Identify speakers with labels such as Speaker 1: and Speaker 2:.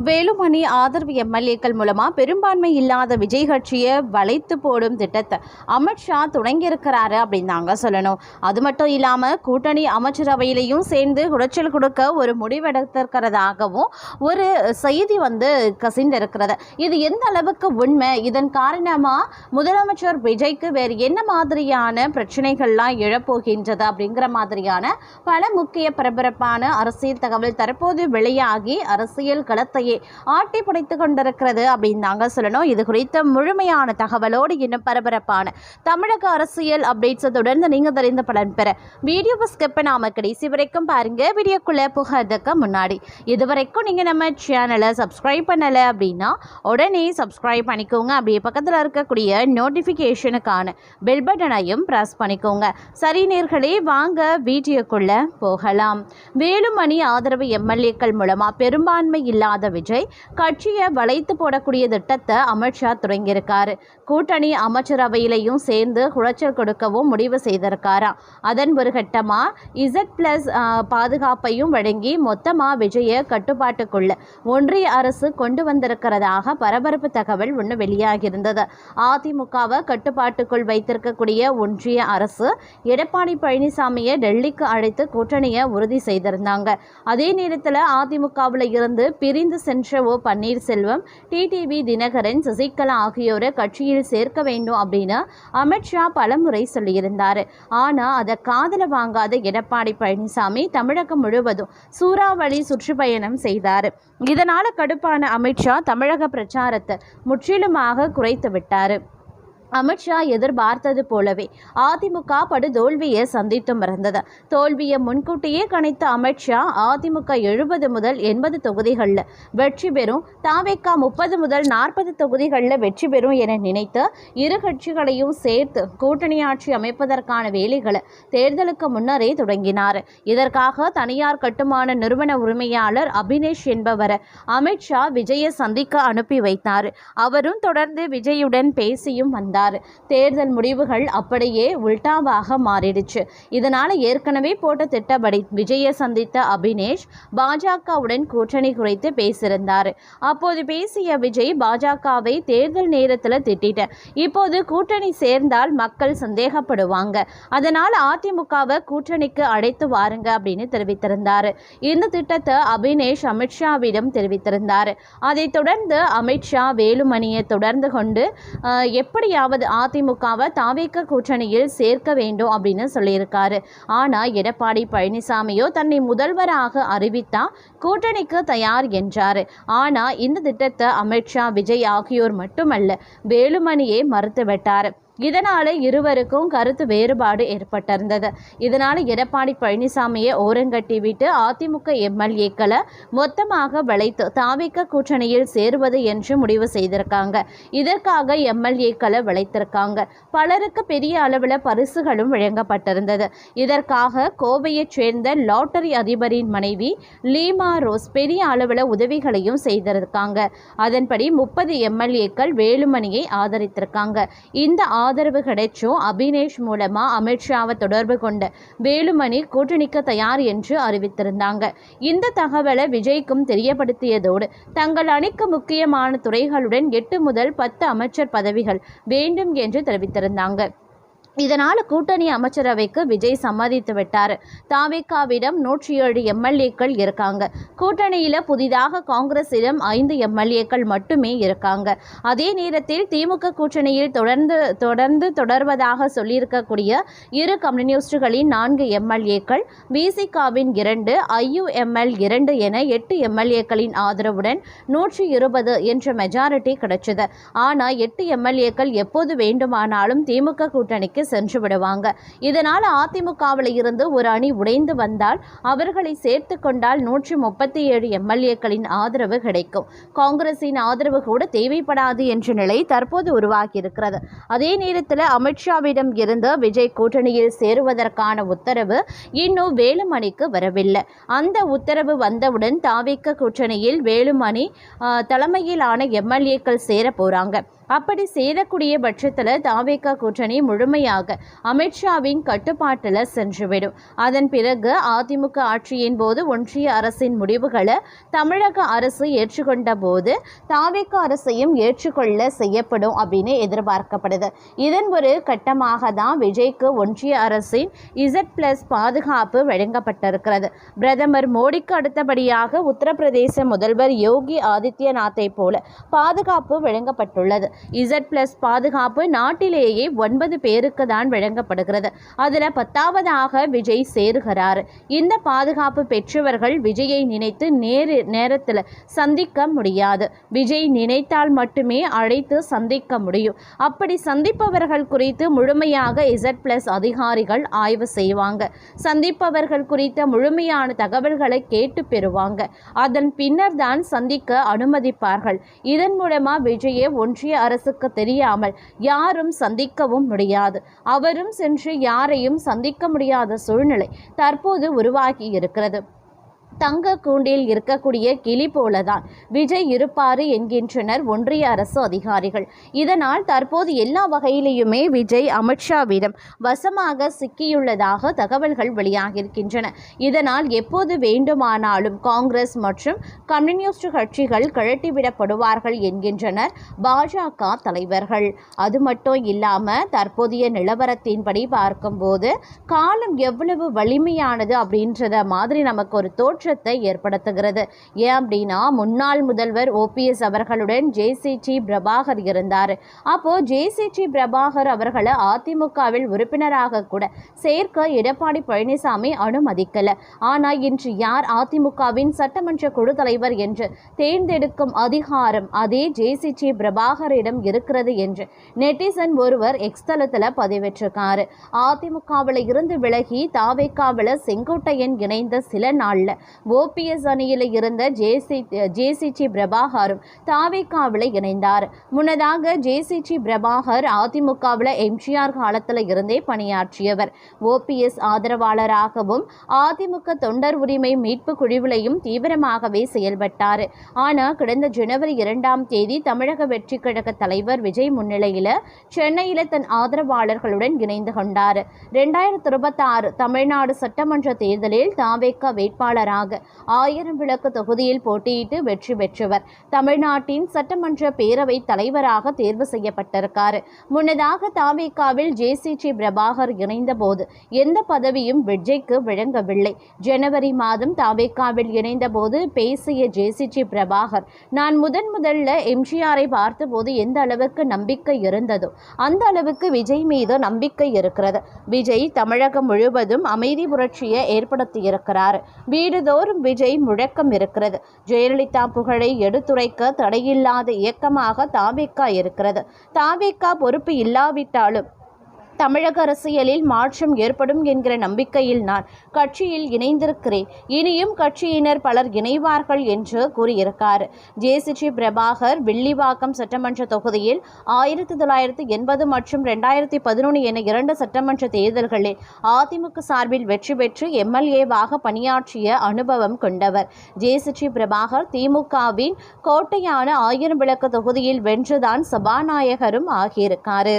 Speaker 1: வேலுமணி ஆதரவு எம்எல்ஏக்கள் மூலமா பெரும்பான்மை இல்லாத விஜய் கட்சியை வளைத்து போடும் திட்டத்தை அமித்ஷா தொடங்கியிருக்கிறாரு அப்படின்னு தாங்க சொல்லணும். அது மட்டும் இல்லாமல் கூட்டணி அமைச்சரவையிலையும் சேர்ந்து குடைச்சல் கொடுக்க ஒரு முடிவெடுத்திருக்கிறதாகவும் ஒரு செய்தி கசிந்திருக்கிறது. இது எந்த அளவுக்கு உண்மை, இதன் காரணமாக முதலமைச்சர் விஜய்க்கு வேறு என்ன மாதிரியான பிரச்சனைகள்லாம் எழப்போகின்றது அப்படிங்கிற மாதிரியான பல முக்கிய பரபரப்பான அரசியல் தகவல் தற்போது வெளியாகி அரசியல் களத்தை ஆட்டி படைத்துக் கொண்டிருக்கிறது அப்படின்னு தாங்க சொல்லணும். இது குறித்த முழுமையான தகவலோடு இன்னும் பரபரப்பான தமிழக அரசியல் அப்டேட்ஸ் தொடர்ந்து நீங்க தெரிந்த பலன் பெற வீடியோவை ஸ்கிப் பண்ணாம கடைசி வரைக்கும் பாருங்க. வீடியோக்குள்ள புகிறதுக்கு முன்னாடி இதுவரைக்கும் நீங்க நம்ம சேனலை சப்ஸ்கிரைப் பண்ணல அப்படின்னா உடனே சப்ஸ்கிரைப் பண்ணிக்கோங்க. அப்படியே பக்கத்தில் இருக்கக்கூடிய நோட்டிஃபிகேஷனுக்கான பெல் பட்டனையும் பிரஸ் பண்ணிக்கோங்க. சரி நேர்களே, வாங்க வீடியோக்குள்ள போகலாம். வேலுமணி ஆதரவு எம்எல்ஏக்கள் மூலமா பெரும்பான்மை இல்லாத விஜய் கட்சியை வளைத்து போடக்கூடிய திட்டத்தை அமித்ஷா தொடங்கியிருக்காரு. கூட்டணி அமைச்சரவையிலையும் சேர்ந்து குடைச்சல் கொடுக்கவும் முடிவு செய்திருக்காராம். அதன் ஒரு கட்டமா Z+ பாதுகாப்பையும் வழங்கி மொத்தமா விஜய கட்டுப்பாட்டுக்குள்ள ஒன்றிய அரசு கொண்டு வந்திருக்கிறதாக பரபரப்பு தகவல் ஒன்று வெளியாகியிருந்தது. அதிமுகவை கட்டுப்பாட்டுக்குள் வைத்திருக்கக்கூடிய ஒன்றிய அரசு எடப்பாடி பழனிசாமியை டெல்லிக்கு அழைத்து கூட்டணியை உறுதி செய்திருந்தாங்க. அதே நேரத்தில் அதிமுகவில் இருந்து பிரிந்து சென்ற பன்னீர்செல்வம், டிடிவி தினகரன், சசிகலா ஆகியோரை கட்சியில் சேர்க்க வேண்டும் அப்படின்னு அமித்ஷா பலமுறை சொல்லியிருந்தார். ஆனால் அதை காதல வாங்காத எடப்பாடி பழனிசாமி தமிழகம் முழுவதும் சூறாவளி சுற்றுப்பயணம் செய்தார். இதனால் கடுப்பான அமித்ஷா தமிழக பிரச்சாரத்தை முற்றிலுமாக குறைத்து விட்டார். அமித்ஷா எதிர்பார்த்தது போலவே அதிமுக படுதோல்வியை சந்தித்தும் இருந்தது. தோல்வியை முன்கூட்டியே கணித்த அமித்ஷா அதிமுக 70 முதல் 80 தொகுதிகளில் வெற்றி பெறும், தாவேகா 30 முதல் 40 தொகுதிகளில் வெற்றி பெறும் என நினைத்து இரு கட்சிகளையும் சேர்த்து கூட்டணி ஆட்சி அமைப்பதற்கான வேலைகளை தேர்தலுக்கு முன்னரே தொடங்கினார். இதற்காக தனியார் கட்டுமான நிறுவன உரிமையாளர் அபினேஷ் என்பவரை அமித்ஷா விஜயை சந்திக்க அனுப்பி வைத்தார். அவரும் தொடர்ந்து விஜயுடன் பேசியும் வந்தார். தேர்தல் முடிவுகள் அப்படியே உல்டாவாக மாறிடுச்சு. இதனால ஏற்கனவே போட்ட திட்டப்படி விஜயை சந்தித்த அபினேஷ் பாஜகவுடன் கூட்டணி குறித்து பேசியிருந்தார். அப்போது பேசிய விஜய் பாஜகவை தேர்தல் நேரத்தில் திட்டிட்டேன், இப்போது கூட்டணி சேர்ந்தால் மக்கள் சந்தேகப்படுவாங்க, அதனால் அதிமுகவை கூட்டணிக்கு அழைத்து வாருங்க அப்படின்னு தெரிவித்திருந்தார். இந்த திட்டத்தை அபினேஷ் அமித்ஷாவிடம் தெரிவித்திருந்தார். அதைத் தொடர்ந்து அமித்ஷா வேலுமணியை தொடர்ந்து கொண்டு எப்படியாவது அதிமுகவை தாவேக கூட்டணியில் சேர்க்க வேண்டும் அப்படின்னு சொல்லியிருக்காரு. ஆனால் எடப்பாடி பழனிசாமியோ தன்னை முதல்வராக அறிவித்தா கூட்டணிக்கு தயார் என்றார். ஆனால் இந்த திட்டத்தை அமித்ஷா, விஜய் ஆகியோர் மட்டுமல்ல வேலுமணியே மறுத்துவிட்டார். இதனால் இருவருக்கும் கருத்து வேறுபாடு ஏற்பட்டிருந்தது. இதனால் எடப்பாடி பழனிசாமியை ஓரங்கட்டி விட்டு அதிமுக எம்எல்ஏக்களை மொத்தமாக வளைத்து தாவேக கூட்டணியில் சேருவது என்று முடிவு செய்திருக்காங்க. இதற்காக எம்எல்ஏக்களை வளைத்திருக்காங்க. பலருக்கு பெரிய அளவில் பரிசுகளும் வழங்கப்பட்டிருந்தது. இதற்காக கோவையைச் சேர்ந்த லாட்டரி அதிபரின் மனைவி லீமா ரோஸ் பெரிய அளவில் உதவிகளையும் செய்திருக்காங்க. அதன்படி 30 எம்எல்ஏக்கள் வேலுமணியை ஆதரித்திருக்காங்க. இந்த ஆதரவு கிடைச்சும் அபினேஷ் மூலமா அமித்ஷாவை தொடர்பு கொண்ட வேலுமணி கூட்டணிக்கு தயார் என்று அறிவித்திருந்தாங்க. இந்த தகவலை விஜய்க்கும் தெரியப்படுத்தியதோடு தங்கள் அணிக்கு முக்கியமான துறைகளுடன் 8 முதல் 10 அமைச்சர் பதவிகள் வேண்டும் என்று தெரிவித்திருந்தாங்க. இதனால் கூட்டணி அமைச்சரவைக்கு விஜய் சம்மதித்து விட்டார். தாவேகாவிடம் 107 எம்எல்ஏக்கள் இருக்காங்க. கூட்டணியில் புதிதாக காங்கிரஸிடம் 5 எம்எல்ஏக்கள் மட்டுமே இருக்காங்க. அதே நேரத்தில் திமுக கூட்டணியில் தொடர்வதாக சொல்லியிருக்கக்கூடிய இரு கம்யூனிஸ்டுகளின் 4 எம்எல்ஏக்கள், விசிகாவின் 2, IUML 2 என 8 எம்எல்ஏக்களின் ஆதரவுடன் 120 என்ற மெஜாரிட்டி கிடைச்சது. ஆனால் 8 எம்எல்ஏக்கள் எப்போது வேண்டுமானாலும் திமுக கூட்டணிக்கு சென்று விடுவாங்க. இதனால் அதிமுகவில் இருந்து ஒரு அணி உடைந்து வந்தால் அவர்களை சேர்த்து கொண்டால் 137 எம்எல்ஏக்களின் ஆதரவு கிடைக்கும். காங்கிரசின் ஆதரவு கூட தேவைப்படாது என்ற நிலை தற்போது உருவாகியிருக்கிறது. அதே நேரத்தில் அமித்ஷாவிடம் இருந்து விஜய் கூட்டணியில் சேருவதற்கான உத்தரவு இன்னும் வேலுமணிக்கு வரவில்லை. அந்த உத்தரவு வந்தவுடன் தாவேக கூட்டணியில் வேலுமணி தலைமையிலான எம்எல்ஏக்கள் சேர போறாங்க. அப்படி சேரக்கூடிய பட்சத்தில் தாவேகா கூட்டணி முழுமையாக அமித்ஷாவின் கட்டுப்பாட்டில் சென்றுவிடும். அதன் பிறகு அதிமுக ஆட்சியின் போது ஒன்றிய அரசின் முடிவுகளை தமிழக அரசு ஏற்றுக்கொண்ட போது தாவேகா அரசையும் ஏற்றுக்கொள்ள செய்யப்படும் அப்படின்னு எதிர்பார்க்கப்படுது. இதன் ஒரு கட்டமாக தான் விஜய்க்கு ஒன்றிய அரசின் Z+ பாதுகாப்பு வழங்கப்பட்டிருக்கிறது. பிரதமர் மோடிக்கு அடுத்தபடியாக உத்தரப்பிரதேச முதல்வர் யோகி ஆதித்யநாத்தை போல பாதுகாப்பு வழங்கப்பட்டுள்ளது. Z+ பாதுகாப்பு நாட்டிலேயே 9 பேருக்கு தான் வழங்கப்படுகிறது. அதில் 10ஆவதாக விஜய் சேருகிறார். இந்த பாதுகாப்பு பெற்றவர்கள் விஜயை நினைத்து நேரத்தில் சந்திக்க முடியாது. விஜய் நினைத்தால் மட்டுமே அழைத்து சந்திக்க முடியும். அப்படி சந்திப்பவர்கள் குறித்து முழுமையாக Z+ அதிகாரிகள் ஆய்வு செய்வாங்க. சந்திப்பவர்கள் குறித்த முழுமையான தகவல்களை கேட்டு பெறுவாங்க. அதன் பின்னர் தான் சந்திக்க அனுமதிப்பார்கள். இதன் மூலமா விஜயை ஒன்றிய அரசுக்கு தெரியாமல் யாரும் சந்திக்கவும் முடியாது. அவரும் சென்று யாரையும் சந்திக்க முடியாத சூழ்நிலை தற்போது உருவாகி இருக்கிறது. தங்க கூண்டில் இருக்கக்கூடிய கிளி போலதான் விஜய் இருப்பாரு என்கின்றனர் ஒன்றிய அரசு அதிகாரிகள். இதனால் தற்போது எல்லா வகையிலையுமே விஜய் அமித்ஷாவிடம் வசமாக சிக்கியுள்ளதாக தகவல்கள் வெளியாகியிருக்கின்றன. இதனால் எப்போது வேண்டுமானாலும் காங்கிரஸ் மற்றும் கம்யூனிஸ்ட் கட்சிகள் கழட்டிவிடப்படுவார்கள் என்கின்றனர் பாஜக தலைவர்கள். அது மட்டும் இல்லாம தற்போதைய நிலவரத்தின்படி பார்க்கும்போது காலம் எவ்வளவு வலிமையானது அப்படின்றத மாதிரி நமக்கு ஒரு தோற்றம் ஏற்படுத்துகிறது. ஏன் அப்படின்னா முன்னாள் முதல்வர் OPS அவர்களுடன் JCT பிரபாகர் இருந்தார். அப்போ JCT பிரபாகர் அவர்களை அதிமுகவில் உறுப்பினராக கூட சேர்க்க எடப்பாடி பழனிசாமி அனுமதிக்கல. ஆனா இன்று யார் அதிமுகவின் சட்டமன்ற குழு தலைவர் என்று தேர்ந்தெடுக்கும் அதிகாரம் அதே JCT பிரபாகரிடம் இருக்கிறது என்று நெட்டிசன் ஒருவர் எக்ஸ்தலத்தில் பதிவிட்டிருக்காரு. அதிமுகவில் இருந்து விலகி தாவேகாவில் செங்கோட்டையன் இணைந்த சில நாள்ல OPS அணியில் இருந்த JCT பிரபாகரும் தாவேகாவில் இணைந்தார். முன்னதாக JCT பிரபாகர் அதிமுகவில் MGR காலத்தில் இருந்தே பணியாற்றியவர். OPS ஆதரவாளராகவும் அதிமுக தொண்டர் உரிமை மீட்பு குழுவிலையும் தீவிரமாகவே செயல்பட்டார். ஆனால் கடந்த ஜனவரி 2ஆம் தேதி தமிழக வெற்றி கழக தலைவர் விஜய் முன்னிலையில் சென்னையில் தன் ஆதரவாளர்களுடன் இணைந்து கொண்டார். 2026 தமிழ்நாடு சட்டமன்ற தேர்தலில் தாவேகா வேட்பாளராக 1000 விளக்கு தொகுதியில் போட்டியிட்டு வெற்றி பெற்றவர். தமிழ்நாட்டின் சட்டமன்ற பேரவை தலைவராக தேர்வு செய்யப்பட்டிருக்கார். முன்னதாக தாவேகாவில் JCT பிரபாகர் இணைந்த போது எந்த பதவியும் விஜய்க்கு வழங்கவில்லை. ஜனவரி மாதம் தாவேகாவில் இணைந்த போது பேசிய JCT பிரபாகர், நான் முதல்ல MGRஐ பார்த்தபோது எந்த அளவுக்கு நம்பிக்கை இருந்ததோ அந்த அளவுக்கு விஜய் மீது நம்பிக்கை இருக்கிறது. விஜய் தமிழகம் முழுவதும் அமைதி புரட்சியை ஏற்படுத்தியிருக்கிறார். வீடுதோறும் விஜய் முழக்கம் இருக்கிறது. ஜெயலலிதா புகழை எடுத்துரைக்க தடையில்லாத இயக்கமாக தாவேகா இருக்கிறது. தாவேகா பொறுப்பு இல்லாவிட்டாலும் தமிழக அரசியலில் மாற்றம் ஏற்படும் என்கிற நம்பிக்கையில் நான் கட்சியில் இணைந்திருக்கிறேன். இனியும் கட்சியினர் பலர் இணைவார்கள் என்று கூறியிருக்கார். JCT பிரபாகர் வில்லிவாக்கம் சட்டமன்ற தொகுதியில் 1980 மற்றும் 2011 என 2 சட்டமன்ற தேர்தல்களில் அதிமுக சார்பில் வெற்றி பெற்று MLAவாக பணியாற்றிய அனுபவம் கொண்டவர். JCT பிரபாகர் திமுகவின் கோட்டையான 1000 விளக்கு தொகுதியில் வென்றுதான் சபாநாயகரும் ஆகியிருக்காரு.